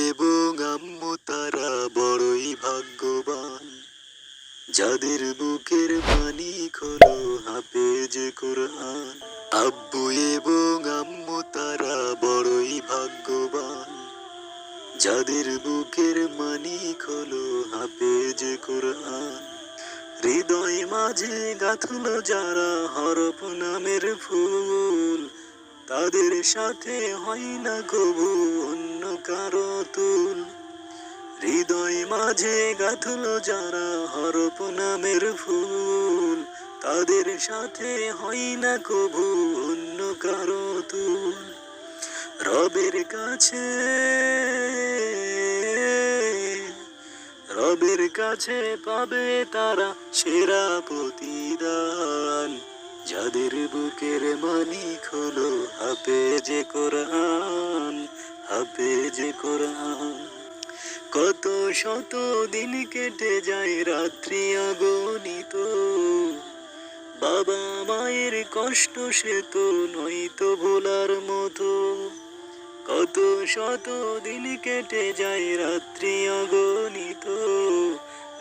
এবং আম্মু তারা বড়ই ভাগ্যবান, যাদের বুকের মানিক হলো হাফেজ কোরআন। আব্বু এবং আম্মু তারা বড়ই ভাগ্যবান, যাদের বুকের মানিক হলো হাফেজ কোরআন। হৃদয় মাঝে গাঁথলো যারা হরফ নামের ফুল, তাদের সাথে হয় না কবু অন্য কারো তুল। হৃদয় মাঝে গাঁথলো যারা হরফ নামের ফুল, তাদের সাথে হয় না কবু অন্য কারো তুল। রবের কাছে রবের কাছে পাবে তারা সেরা প্রতিদান, যাদের বুকের মানিক হলো হাফেজ কোরআন, হাফেজ কোরআন। কত শত দিন কেটে যায় রাত্রি অগণিত, বাবা মায়ের কষ্ট সে তো নয়তো ভোলার মতো। কত শত দিন কেটে যায় রাত্রি অগণিত,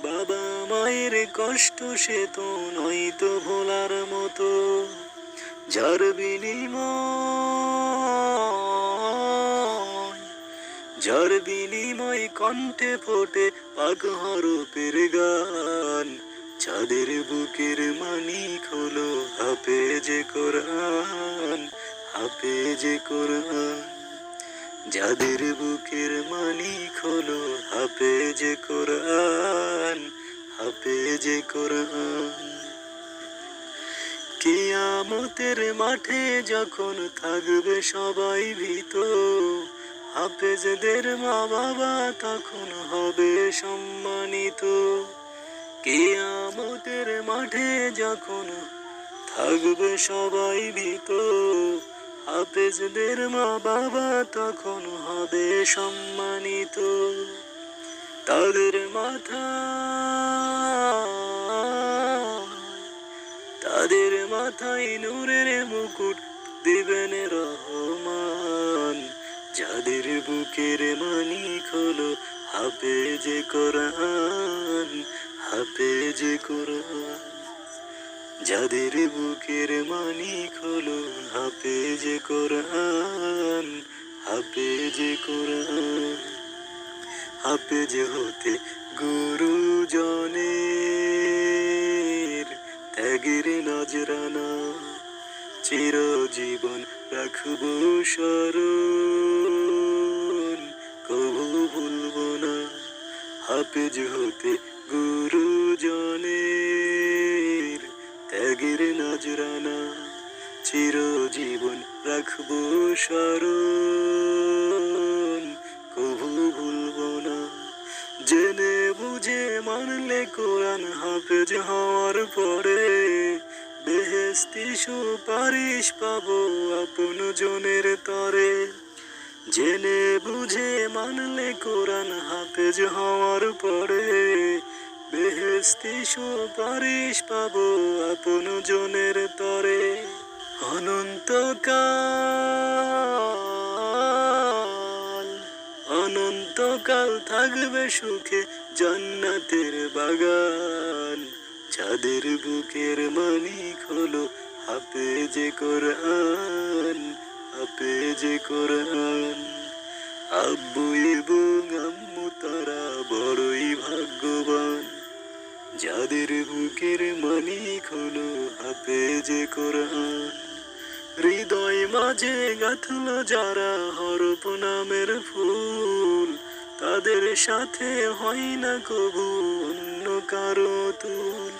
বাবা মায়ের কষ্ট সে তো নয়তো ভোলার মতো। যার বিনিময় কণ্ঠে ফোটে পাক হরফের গান, যাদের বুকের মানিক হলো হাফেজ কোরআন, হাফেজ কোরআন। যাদের বুকের মানিক হলো হাফেজ কোরআন, হাফেজ কোরআন। কিয়ামতের মাঠে যখন থাকবে সবাই ভীত, হাফেজদের মা বাবা তখন হবে সম্মানিত। কিয়ামতের মাঠে যখন থাকবে সবাই ভীত, হাফেজদের মা বাবা তখন হবে সম্মানিত। তাদের মাথায় নূরের মুকুট দিবেন রহমান, যাদের বুকের মানিক হলো হাফেজ কোরআন, হাফেজ কোরআন। যাদের বুকের মানিক হলো হাফেজ কোরআন, হাফেজ কোরআন। হাফেজ হতে গুরুজনের ত্যাগের নজরানা, চিরজীবন রাখবো স্মরণ, কবু ভুলবো না। হাফেজ হতে গুরুজনের ত্যাগের নজরানা, চিরজীবন রাখবো স্মরণ, কবু ভুলবো না। জেনে বুঝে মানলে কোরআন হাফেজ হওয়ার পরে, বেহেশতি সুপারিশ পাবো আপন জনের তরে। জেনে বুঝে মানলে কোরআন হাফেজ হওয়ার পরে, বেহেশতি সুপারিশ পাবো আপন জনের তরে। অনন্তকাল থাকবে সুখে জান্নাতের বাগান, যাদের বুকের মানিক হলো হাফেজ কোরআন, হাফেজ কোরআন। আব্বু এবং আম্মু তারা বড়ই ভাগ্যবান, যাদের বুকের মানিক হলো হাফেজ কোরআন। হৃদয় মাঝে গাঁথলো যারা হরফ নামের ফুল, তাদের সাথে হয় না কবু অন্য কারো তুল।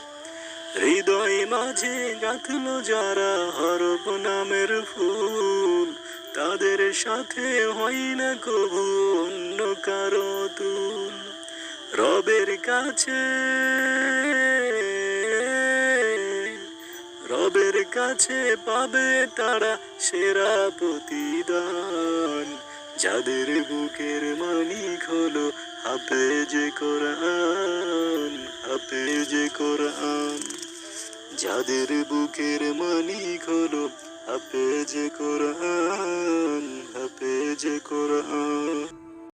হৃদয় মাঝে গাঁথলো যারা হরফ নামের ফুল, তাদের সাথে হয় না কবু অন্য কারো তুল। রবের কাছে পাবে তারা সেরা প্রতিদান, যাদের বুকের মানিক হলো হাফেজ কোরআন, হাফেজ কোরআন। যাদের বুকের মানিক হলো হাফেজ কোরআন, হাফেজ কোরআন।